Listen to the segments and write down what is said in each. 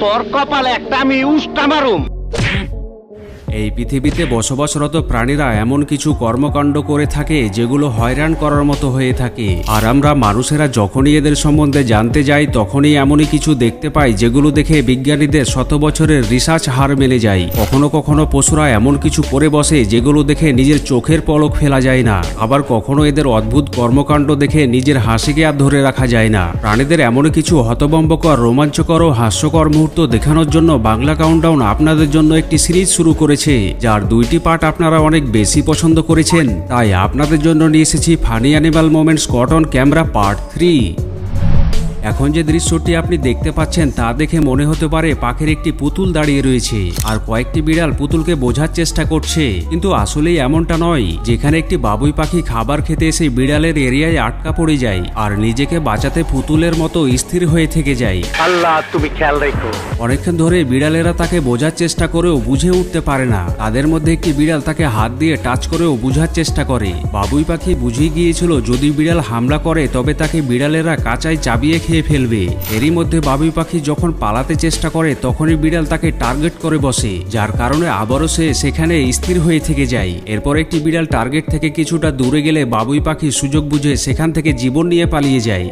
তোর কপালে একটা আমি উষ্টা মারুম। এই পৃথিবীতে বসবাসরত প্রাণীরা এমন কিছু কর্মকাণ্ড করে থাকে যেগুলো হয়রান করার মতো হয়ে থাকে, আর আমরা মানুষেরা যখনই এদের সম্বন্ধে জানতে যাই তখনই এমনই কিছু দেখতে পাই যেগুলো দেখে বিজ্ঞানীদের শত বছরের রিসার্চ হার মেনে যায়। কখনো কখনো পশুরা এমন কিছু করে বসে যেগুলো দেখে নিজের চোখের পলক ফেলা যায় না, আবার কখনো এদের অদ্ভুত কর্মকাণ্ড দেখে নিজের হাসিকে আর ধরে রাখা যায় না। প্রাণীদের এমন কিছু হতভম্বকর, রোমাঞ্চকর ও হাস্যকর মুহূর্ত দেখানোর জন্য বাংলা কাউন্টডাউন আপনাদের জন্য একটি সিরিজ শুরু করেছে, যার 2টি পার্ট আপনারা অনেক বেশি পছন্দ করেছেন। তাই আপনাদের জন্য নিয়ে এসেছি funny animal moments caught on camera part 3। এখন যে দৃশ্যটি আপনি দেখতে পাচ্ছেন তা দেখে মনে হতে পারে পাখির একটি পুতুল দাঁড়িয়ে রয়েছে আর কয়েকটি বিড়াল পুতুলকে বোঝার চেষ্টা করছে, কিন্তু আসলেই এমনটা নয়। যেখানে একটি বাবুই পাখি খাবার খেতে এসে বিড়ালের এরিয়ায় আটকা পড়ে যায় আর নিজেকে বাঁচাতে পুতুলের মতো স্থির হয়ে থেকে যায়। আল্লাহ তুমি খেয়াল রেখো। অনেকক্ষণ ধরে বিড়ালেরা তাকে বোঝার চেষ্টা করেও বুঝে উঠতে পারে না। তাদের মধ্যে একটি বিড়াল তাকে হাত দিয়ে টাচ করেও বুঝার চেষ্টা করে। বাবুই পাখি বুঝে গিয়েছিল যদি বিড়াল হামলা করে তবে তাকে বিড়ালেরা কাঁচায় চাবিয়ে খেয়ে ফেলবে। এরই মধ্যে বাবুই পাখি যখন পালাতে চেষ্টা করে তখনই বিড়াল তাকে টার্গেট করে বসে, যার কারণে আবারও সে সেখানে স্থির হয়ে থেকে যায়। এরপর একটি বিড়াল টার্গেট থেকে কিছুটা দূরে গেলে বাবুই পাখি সুযোগ বুঝে সেখান থেকে জীবন নিয়ে পালিয়ে যায়।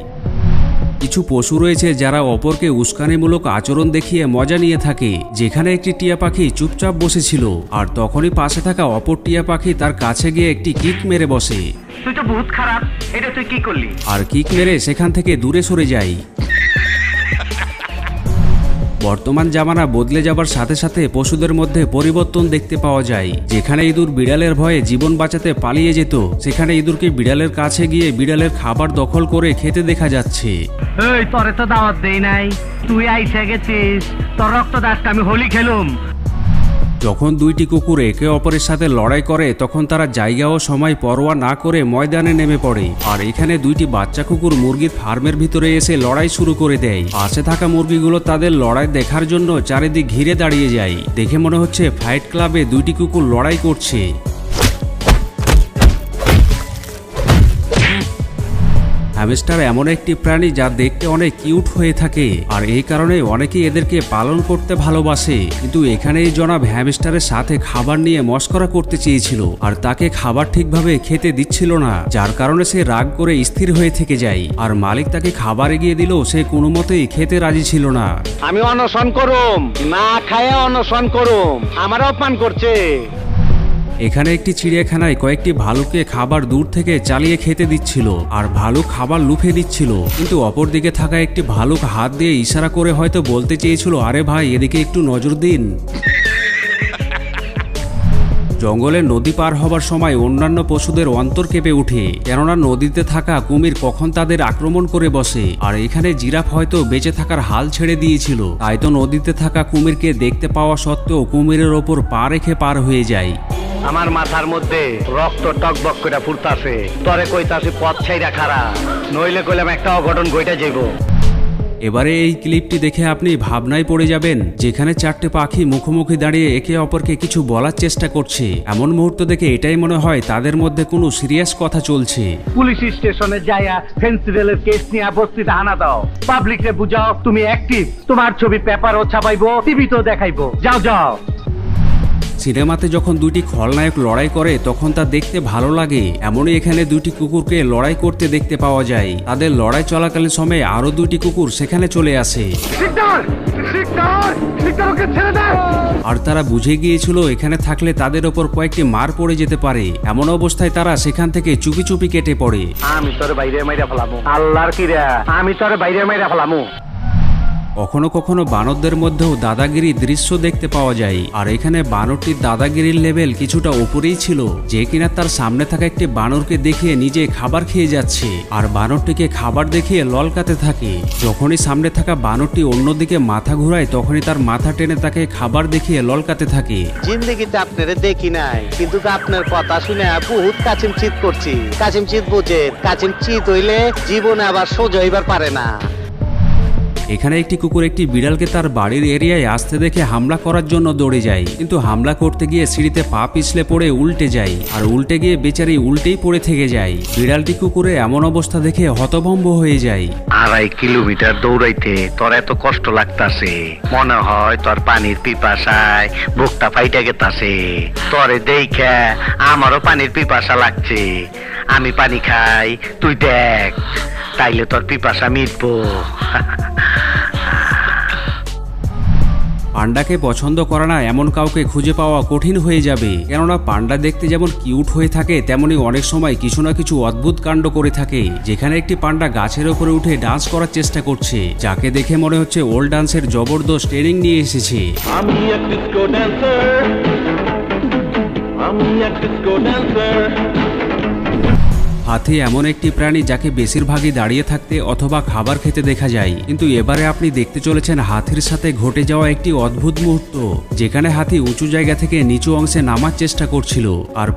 কিছু পশু রয়েছে যারা অপরকে উস্কানিমূলক আচরণ দেখিয়ে মজা নিয়ে থাকে। যেখানে একটি টিয়া পাখি চুপচাপ বসেছিল আর তখনই পাশে থাকা অপর টিয়া পাখি তার কাছে গিয়ে একটি কিক মেরে বসে। তুই তো বহুত খারাপ, এটা তুই কি করলি? আর কিক মেরে সেখান থেকে দূরে সরে যায়। বর্তমান জামানা বদলে যাবার সাথে সাথে পশুদের মধ্যে পরিবর্তন দেখতে পাওয়া যায়। যেখানে ইঁদুর বিড়ালের ভয়ে জীবন বাঁচাতে পালিয়ে যেত, সেখানে ইঁদুরকে বিড়ালের কাছে গিয়ে বিড়ালের খাবার দখল করে খেতে দেখা যাচ্ছে। এই তোরে তো দাওয়াত দেই নাই, তুই আইসা গেছিস, তোর রক্ত দাসকে আমি হোলি খেলুম। যখন 2টি কুকুর একে অপরের সাথে লড়াই করে তখন তারা জায়গা ও সময় পরোয়া না করে ময়দানে নেমে পড়ে। আর এখানে 2টি বাচ্চা কুকুর মুরগির ফার্মের ভিতরে এসে লড়াই শুরু করে দেয়। পাশে থাকা মুরগিগুলো তাদের লড়াই দেখার জন্য চারিদিক ঘিরে দাঁড়িয়ে যায়। দেখে মনে হচ্ছে ফাইট ক্লাবে 2টি কুকুর লড়াই করছে। হ্যামস্টার এমন একটি প্রাণী যা দেখতে অনেক কিউট হয়ে থাকে, আর এই কারণে অনেকেই এদেরকে পালন করতে ভালোবাসে। কিন্তু এখানেই জনাব হ্যামস্টারের সাথে খাবার নিয়ে মশকরা করতে চেয়েছিল আর তাকে খাবার ঠিকভাবে খেতে দিচ্ছিল না, যার কারণে সে রাগ করে স্থির হয়ে থেকে যায়। আর মালিক তাকে খাবার এগিয়ে দিলেও সে কোনো মতেই খেতে রাজি ছিল না। আমি অনশন করুম, না খায় অনশন করুম, আমার অপমান করছে। এখানে একটি চিড়িয়াখানায় কয়েকটি ভালুককে খাবার দূর থেকে চালিয়ে খেতে দিচ্ছিল আর ভালুক খাবার লুফে দিচ্ছিল, কিন্তু অপরদিকে থাকা একটি ভালুক হাত দিয়ে ইশারা করে হয়তো বলতে চেয়েছিল, আরে ভাই এদিকে একটু নজর দিন। জঙ্গলে নদী পার হবার সময় অন্যান্য পশুদের অন্তর কেঁপে ওঠে, কেননা নদীতে থাকা কুমির কখন তাদের আক্রমণ করে বসে। আর এখানে জিরাফ হয়তো বেঁচে থাকার হাল ছেড়ে দিয়েছিল, তাই তো নদীতে থাকা কুমিরকে দেখতে পাওয়া সত্ত্বেও কুমিরের ওপর পা রেখে পার হয়ে যায়। আমার মাথার মধ্যে রক্ত টকবক করে ফুটতাছে, তরে কইতাছে পথ ছাইরা খারা, নইলে কইলাম একটা অঘটন ঘইটা যাইব। এবারে এই ক্লিপটি দেখে আপনি ভাবনায় পড়ে যাবেন, যেখানে 4টে পাখি মুখোমুখি দাঁড়িয়ে একে অপরকে কিছু বলার চেষ্টা করছে। এমন মুহূর্ত দেখে এটাই মনে হয় তাদের মধ্যে কোনো সিরিয়াস কথা চলছে। পুলিশ স্টেশনে যাইয়া ফেন্সিডেলের কেস নিয়ে বস্তিতে হানা দাও, পাবলিকরে বুঝাও তুমি অ্যাক্টিভ, তোমার ছবি পেপারও ছাপাইবো, টিভিতেও দেখাইবো, যাও যাও। সিনেমাতে যখন 2টি খলনায়ক লড়াই করে তখন তা দেখতে ভালো লাগে, এমনই এখানে 2টি কুকুরকে লড়াই করতে দেখতে পাওয়া যায়। তাদের লড়াই চলাকালীন সময়ে আরো 2টি কুকুর সেখানে চলে আসে আর তারা বুঝে গিয়েছিল এখানে থাকলে তাদের ওপর কয়েকটি মার পড়ে যেতে পারে। এমন অবস্থায় তারা সেখান থেকে চুপি চুপি কেটে পড়ে। আমি তোর বাইরে মাইরা ফেলামু, আল্লাহর কিরা, আমি তোর বাইরে মাইরা ফেলামু। কখনো কখনো বানরদের মধ্যেও দাদাগিরি দৃশ্য দেখতে পাওয়া যায়, আর এখানে বানরটির দাদাগিরির লেভেল কিছুটা উপরেই ছিল, যে কিনা তার সামনে থাকা একটি বানরকে দেখিয়ে নিজে খাবার খেয়ে যাচ্ছে আর বানরটিকে খাবার দেখিয়ে ললকাতে থাকে। যখনই সামনে থাকা বানরটি অন্যদিকে মাথা ঘুরায় তখনই তার মাথা টেনে তাকে খাবার দেখিয়ে ললকাতে থাকে। জিন্দগিতে আপনারে দেখি নাই, কিন্তু আপনার কথা শুনে বহুত কাচিম চিত করছি। কাচিম চিত বুঝে, কাচিম চিত হইলে জীবনে আবার সোজা হইবার পারে না। এখানে একটি কুকুর একটি বিড়ালকে তার বাড়ির এরিয়ায় আসতে দেখে হামলা করার জন্য দৌড়ে যায়, কিন্তু হামলা করতে গিয়ে সিঁড়িতে পা পিছলে পড়ে উল্টে যায়, আর উল্টে গিয়ে বেচারি উল্টেই পড়ে থেকে যায়। বিড়ালটি কুকুরের এমন অবস্থা দেখে হতভম্ব হয়ে যায়। 2.5 কিলোমিটার দৌড়াইতে তোর এত কষ্ট লাগতাছে, মনে হয় তোর পানির পিপাসায় বুকটা ফাইটা গেতাছে। তোরে দেখে আমারও পানির পিপাসা লাগছে, আমি পানি খাই, তুই দেখ, তাইলে তোর পিপাসা মিটবো। পান্ডাকে পছন্দ করে না এমন কাউকে খুঁজে পাওয়া কঠিন হয়ে যাবে, কেননা পান্ডা দেখতে যেমন কিউট হয়ে থাকে তেমনি অনেক সময় কিছু না কিছু অদ্ভুত কাণ্ড করে থাকে। যেখানে একটি পান্ডা গাছের উপরে উঠে ডান্স করার চেষ্টা করছে, যাকে দেখে মনে হচ্ছে ওল্ড ডান্সের জবরদস্ত ট্রেনিং নিয়ে এসেছে। আমি এক ডিস্কো ড্যান্সার, আমি এক ডিস্কো ড্যান্সার। হাতি এমন একটি প্রাণী যাকে বেশিরভাগই দাঁড়িয়ে থাকতে অথবা খাবার খেতে দেখা যায়, কিন্তু এবারে আপনি দেখতে চলেছেন হাতির সাথে ঘটে যাওয়া একটি অদ্ভুত মুহূর্ত, যেখানে হাতি উঁচু জায়গা থেকে নিচু অংশে নামার চেষ্টা করছিল। আর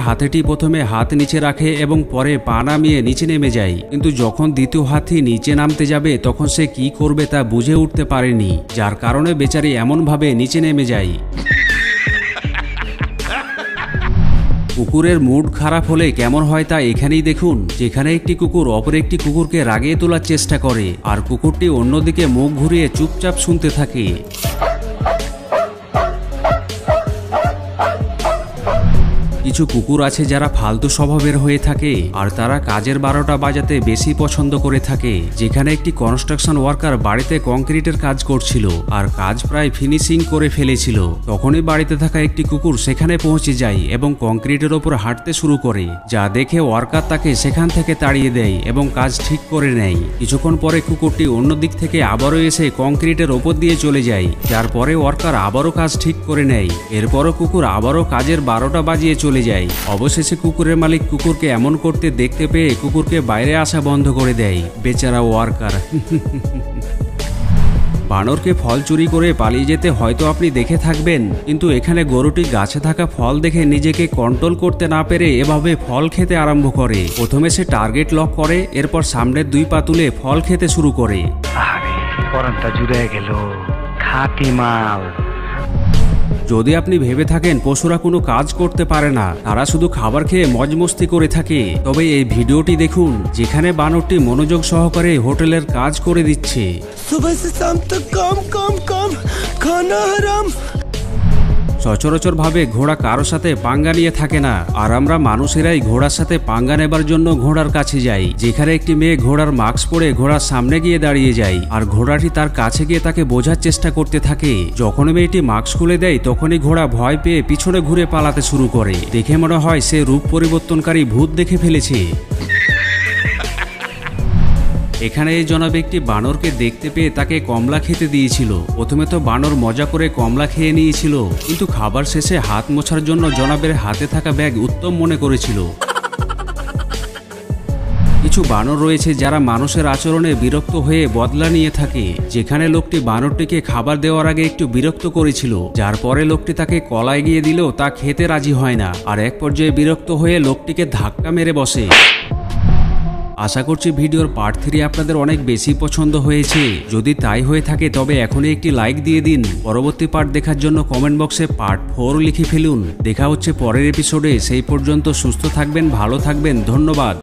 হাতিটি প্রথমে হাত নিচে রাখে এবং পরে পা নামিয়ে নিচে নেমে যায়, কিন্তু যখন দ্বিতীয় হাতি নিচে নামতে যাবে তখন সে কি করবে তা বুঝে উঠতে পারেনি, যার কারণে বেচারি এমনভাবে নিচে নেমে যায়। কুকুরের মুড খারাপ হলে কেমন হয় তা এখানেই দেখুন, যেখানে একটি কুকুর অপর একটি কুকুরকে রাগিয়ে তোলার চেষ্টা করে, আর কুকুরটি অন্যদিকে মুখ ঘুরিয়ে চুপচাপ শুনতে থাকে। কিছু কুকুর আছে যারা ফালতু স্বভাবের হয়ে থাকে, আর তারা কাজের 12টা বাজাতে বেশি পছন্দ করে থাকে। যেখানে একটি কনস্ট্রাকশন ওয়ার্কার বাড়িতে কংক্রিটের কাজ করছিল, আর কাজ প্রায় ফিনিশিং করে ফেলেছিল, তখনই বাড়িতে থাকা একটি কুকুর সেখানে পৌঁছে যায় এবং কংক্রিটের ওপর হাঁটতে শুরু করে, যা দেখে ওয়ার্কার তাকে সেখান থেকে তাড়িয়ে দেয় এবং কাজ ঠিক করে নেয়। কিছুক্ষণ পরে কুকুরটি অন্য দিক থেকে আবারও এসে কংক্রিটের ওপর দিয়ে চলে যায়, যার পরে ওয়ার্কার আবারও কাজ ঠিক করে নেয়। এরপরও কুকুর আবারও কাজের 12টা বাজিয়ে চলে যায়। অবশেষে কুকুরের মালিক কুকুরকে এমন করতে দেখতে পেয়ে কুকুরকে বাইরে আসা বন্ধ করে দেয়। বেচারা ওয়ার্কার। বানরকে ফল চুরি করে পালিয়ে যেতে হয়তো আপনি দেখে থাকবেন, কিন্তু এখানে গরুটি গাছে থাকা ফল দেখে নিজেকে কন্ট্রোল করতে না পেরে এভাবে ফল খেতে আরম্ভ করে। প্রথমে সে টার্গেট লক করে, এরপর সামনের 2 পা তুলে ফল খেতে শুরু করে। আরে পরানটা জুড়ে গেল, খাঁটি মাল। যদি আপনি ভেবে থাকেন পশুরা কোনো কাজ করতে পারে না, তারা শুধু খাবার খেয়ে মজমস্তি করে থাকে, তবে এই ভিডিওটি দেখুন, যেখানে বানরটি মনোযোগ সহকারে হোটেলের কাজ করে দিচ্ছে। सुबह से शाम तक काम काम काम, खाना हराम। সচরাচর ভাবে ঘোড়া কারো সাথে পাঙ্গা নিয়ে থাকে না, আর আমরা মানুষেরাই ঘোড়ার সাথে পাঙ্গা নেবার জন্য ঘোড়ার কাছে যাই। যেখানে একটি মেয়ে ঘোড়ার মাস্ক পরে ঘোড়ার সামনে গিয়ে দাঁড়িয়ে যায়, আর ঘোড়াটি তার কাছে গিয়ে তাকে বোঝার চেষ্টা করতে থাকে। যখন মেয়েটি মাস্ক খুলে দেয় তখনই ঘোড়া ভয় পেয়ে পিছনে ঘুরে পালাতে শুরু করে। দেখে মনে হয় সে রূপ পরিবর্তনকারী ভূত দেখে ফেলেছে। এখানে এই জনাব একটি বানরকে দেখতে পেয়ে তাকে কমলা খেতে দিয়েছিল। প্রথমে তো বানর মজা করে কমলা খেয়ে নিয়েছিল, কিন্তু খাবার শেষে হাত মোছার জন্য জনাবের হাতে থাকা ব্যাগ উত্তম মনে করেছিল। কিছু বানর রয়েছে যারা মানুষের আচরণে বিরক্ত হয়ে বদলা নিয়ে থাকে। যেখানে লোকটি বানরটিকে খাবার দেওয়ার আগে একটু বিরক্ত করেছিল, যার পরে লোকটি তাকে কলা এগিয়ে দিলেও তা খেতে রাজি হয় না, আর এক পর্যায়ে বিরক্ত হয়ে লোকটিকে ধাক্কা মেরে বসে। আশা করছি ভিডিওর পার্ট 3 আপনাদের অনেক বেশি পছন্দ হয়েছে। যদি তাই হয়ে থাকে তবে এখনই একটি লাইক দিয়ে দিন। পরবর্তী পার্ট দেখার জন্য কমেন্ট বক্সে পার্ট 4 লিখে ফেলুন। দেখা হচ্ছে পরের এপিসোডে। সেই পর্যন্ত সুস্থ থাকবেন, ভালো থাকবেন, ধন্যবাদ।